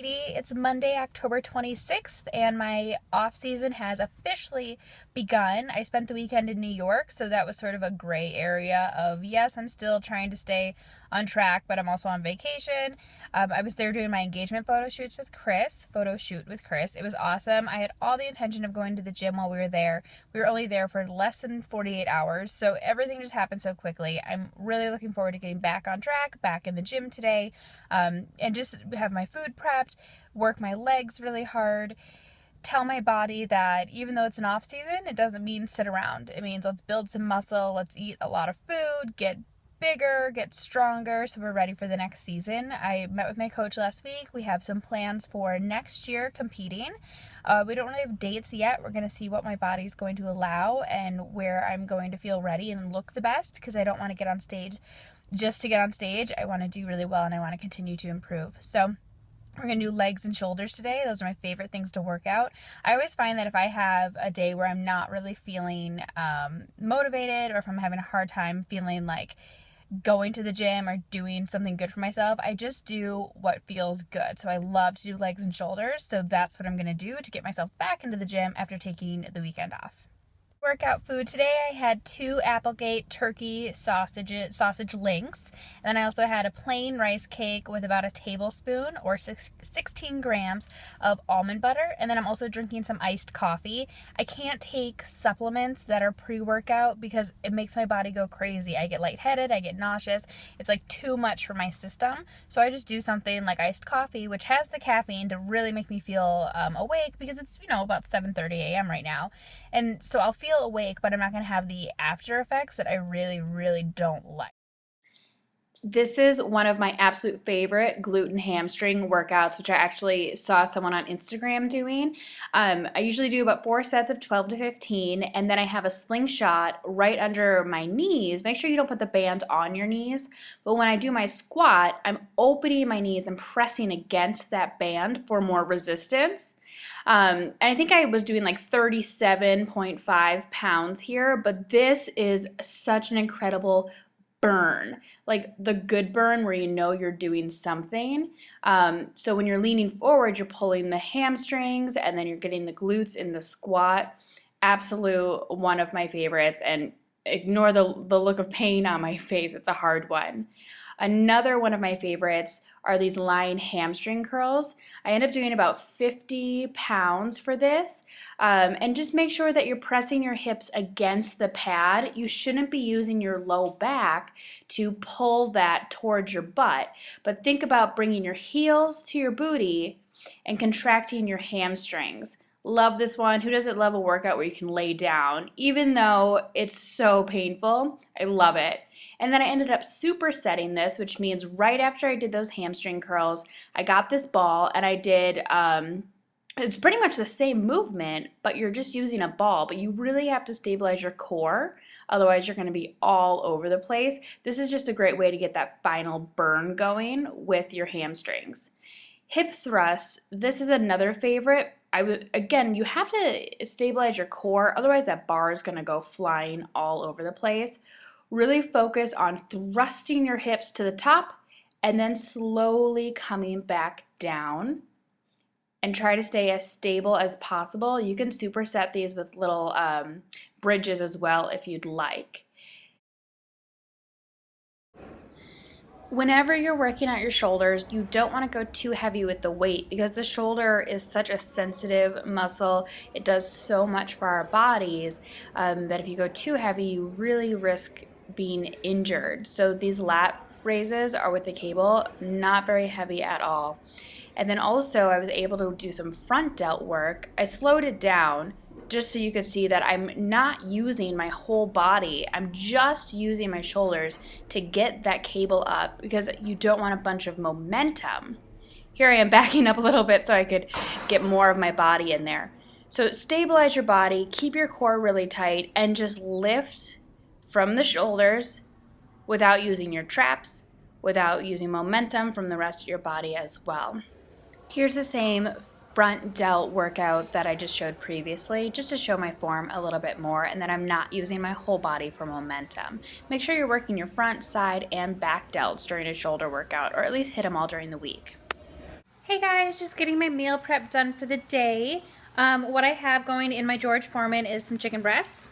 It's Monday, October 26th, and my off season has officially begun. I spent the weekend in New York, so that was sort of a gray area of, yes, I'm still trying to stay on track, but I'm also on vacation. I was there doing my engagement photo shoot with Chris. It was awesome. I had all the intention of going to the gym while we were there. We were only there for less than 48 hours, so everything just happened so quickly. I'm really looking forward to getting back on track, back in the gym today, and just have my food prepped, work my legs really hard, tell my body that even though it's an off season, it doesn't mean sit around. It means let's build some muscle, let's eat a lot of food, get bigger, get stronger, so we're ready for the next season. I met with my coach last week. We have some plans for next year competing. We don't really have dates yet. We're going to see what my body's going to allow and where I'm going to feel ready and look the best, because I don't want to get on stage just to get on stage. I want to do really well and I want to continue to improve. So we're going to do legs and shoulders today. Those are my favorite things to work out. I always find that if I have a day where I'm not really feeling motivated, or if I'm having a hard time feeling like going to the gym or doing something good for myself, I just do what feels good. So I love to do legs and shoulders. So that's what I'm going to do to get myself back into the gym after taking the weekend off. Workout food today, I had 2 Applegate turkey sausage links, and then I also had a plain rice cake with about a tablespoon or 16 grams of almond butter, and then I'm also drinking some iced coffee. I can't take supplements that are pre-workout because it makes my body go crazy. I get lightheaded, I get nauseous. It's like too much for my system, so I just do something like iced coffee, which has the caffeine to really make me feel awake, because it's about 7:30 a.m. right now, and so I'll feel awake, but I'm not going to have the after effects that I really don't like. This is one of my absolute favorite glute and hamstring workouts, which I actually saw someone on Instagram doing. I usually do about 4 sets of 12 to 15, and then I have a slingshot right under my knees. Make sure you don't put the band on your knees, but when I do my squat, I'm opening my knees and pressing against that band for more resistance. And I think I was doing like 37.5 pounds here, but this is such an incredible burn, like the good burn where you know you're doing something. So when you're leaning forward, you're pulling the hamstrings and then you're getting the glutes in the squat. Absolute one of my favorites, and ignore the look of pain on my face. It's a hard one. Another one of my favorites are these lying hamstring curls. I end up doing about 50 pounds for this. And just make sure that you're pressing your hips against the pad. You shouldn't be using your low back to pull that towards your butt, but think about bringing your heels to your booty and contracting your hamstrings. Love this one. Who doesn't love a workout where you can lay down? Even though it's so painful, I love it. And then I ended up supersetting this, which means right after I did those hamstring curls, I got this ball and I did, it's pretty much the same movement, but you're just using a ball, but you really have to stabilize your core. Otherwise, you're going to be all over the place. This is just a great way to get that final burn going with your hamstrings. Hip thrusts, this is another favorite. Again, you have to stabilize your core, otherwise that bar is going to go flying all over the place. Really focus on thrusting your hips to the top and then slowly coming back down, and try to stay as stable as possible. You can superset these with little bridges as well if you'd like. Whenever you're working out your shoulders, you don't want to go too heavy with the weight, because the shoulder is such a sensitive muscle. It does so much for our bodies that if you go too heavy, you really risk being injured. So these lat raises are with the cable, not very heavy at all. And then also I was able to do some front delt work. I slowed it down just so you could see that I'm not using my whole body. I'm just using my shoulders to get that cable up, because you don't want a bunch of momentum. Here I am backing up a little bit so I could get more of my body in there. So stabilize your body, keep your core really tight, and just lift from the shoulders without using your traps, without using momentum from the rest of your body as well. Here's the same front delt workout that I just showed previously, just to show my form a little bit more and that I'm not using my whole body for momentum. Make sure you're working your front, side, and back delts during a shoulder workout, or at least hit them all during the week. Hey guys, just getting my meal prep done for the day. What I have going in my George Foreman is some chicken breasts.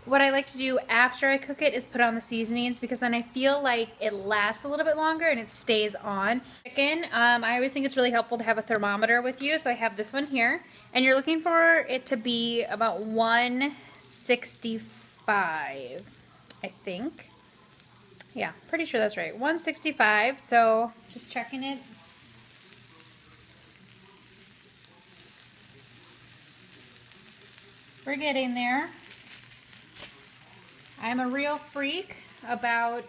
What I like to do after I cook it is put on the seasonings because then I feel like it lasts a little bit longer and it stays on. Chicken, I always think it's really helpful to have a thermometer with you, so I have this one here. And you're looking for it to be about 165, I think. Yeah, pretty sure that's right. 165, so just checking it. We're getting there. I'm a real freak about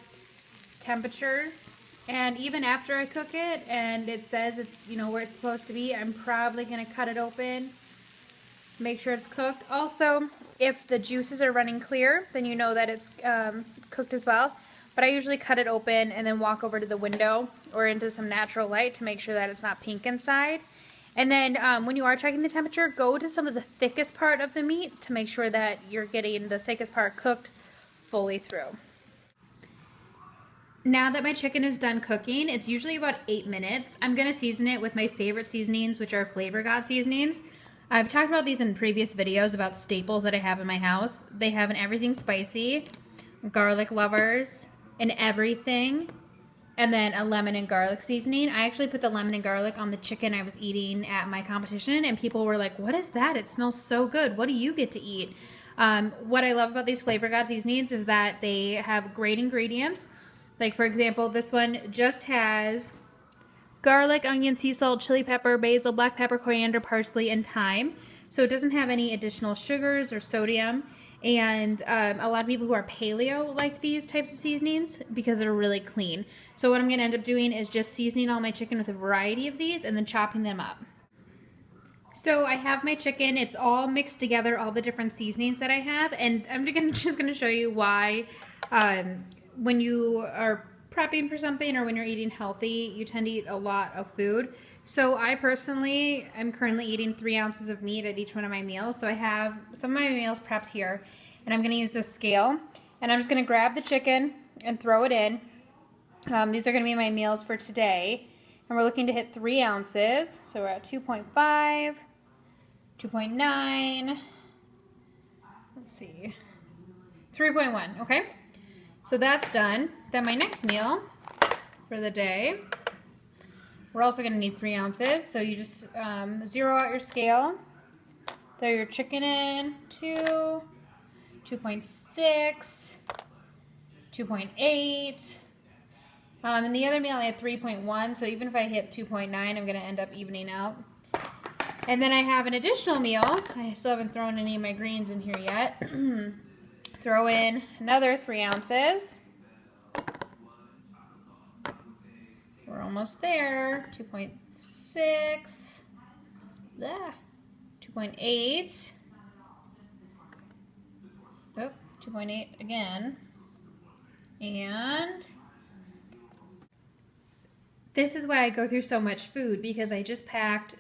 temperatures, and even after I cook it and it says it's, you know, where it's supposed to be, I'm probably going to cut it open, make sure it's cooked. Also, if the juices are running clear, then you know that it's cooked as well. But I usually cut it open and then walk over to the window or into some natural light to make sure that it's not pink inside. And then when you are checking the temperature, go to some of the thickest part of the meat to make sure that you're getting the thickest part cooked fully through. Now that my chicken is done cooking, it's usually about 8 minutes. I'm going to season it with my favorite seasonings, which are Flavor God seasonings. I've talked about these in previous videos about staples that I have in my house. They have an everything spicy, garlic lovers, an everything, and then a lemon and garlic seasoning. I actually put the lemon and garlic on the chicken I was eating at my competition, and people were like, what is that? It smells so good. What do you get to eat? What I love about these Flavor God seasonings is that they have great ingredients. Like, for example, this one just has garlic, onion, sea salt, chili pepper, basil, black pepper, coriander, parsley, and thyme. So it doesn't have any additional sugars or sodium. And a lot of people who are paleo like these types of seasonings because they're really clean. So what I'm going to end up doing is just seasoning all my chicken with a variety of these and then chopping them up. So I have my chicken. It's all mixed together, all the different seasonings that I have. And I'm just going to show you why when you are prepping for something or when you're eating healthy, you tend to eat a lot of food. So I personally am currently eating 3 ounces of meat at each one of my meals. So I have some of my meals prepped here, and I'm going to use this scale. And I'm just going to grab the chicken and throw it in. These are going to be my meals for today. And we're looking to hit 3 ounces. So we're at 2.5, 2.9, let's see, 3.1, okay? So that's done. Then my next meal for the day, we're also going to need 3 ounces. So you just zero out your scale, throw your chicken in, 2, 2.6, 2.8. And the other meal I had 3.1, so even if I hit 2.9, I'm going to end up evening out. And then I have an additional meal. I still haven't thrown any of my greens in here yet. Throw in another 3 ounces. We're almost there. 2.6. 2.8. Oh, 2.8 again. And this is why I go through so much food, because I just packed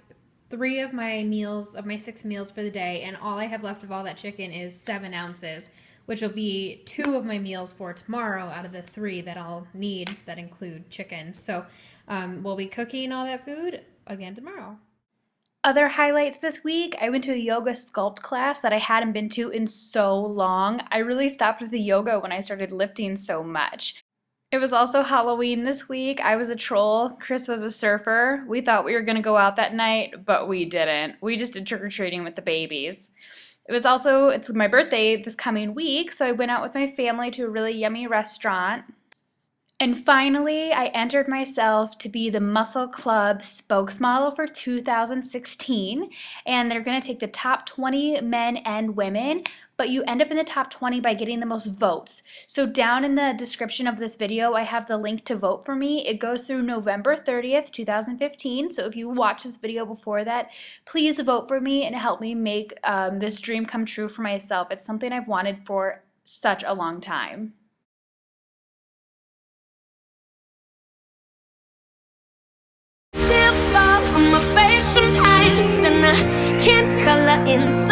3 of my meals, of my 6 meals for the day, and all I have left of all that chicken is 7 ounces, which will be 2 of my meals for tomorrow out of the 3 that I'll need that include chicken. So we'll be cooking all that food again tomorrow. Other highlights this week, I went to a yoga sculpt class that I hadn't been to in so long. I really stopped with the yoga when I started lifting so much. It was also Halloween this week. I was a troll. Chris was a surfer. We thought we were going to go out that night, but we didn't. We just did trick-or-treating with the babies. It's my birthday this coming week, so I went out with my family to a really yummy restaurant. And finally, I entered myself to be the Muscle Club Spokesmodel for 2016, and they're going to take the top 20 men and women, but you end up in the top 20 by getting the most votes. So down in the description of this video, I have the link to vote for me. It goes through November 30th, 2015, so if you watch this video before that, please vote for me and help me make this dream come true for myself. It's something I've wanted for such a long time. Still fall on my face sometimes, and I can't color inside.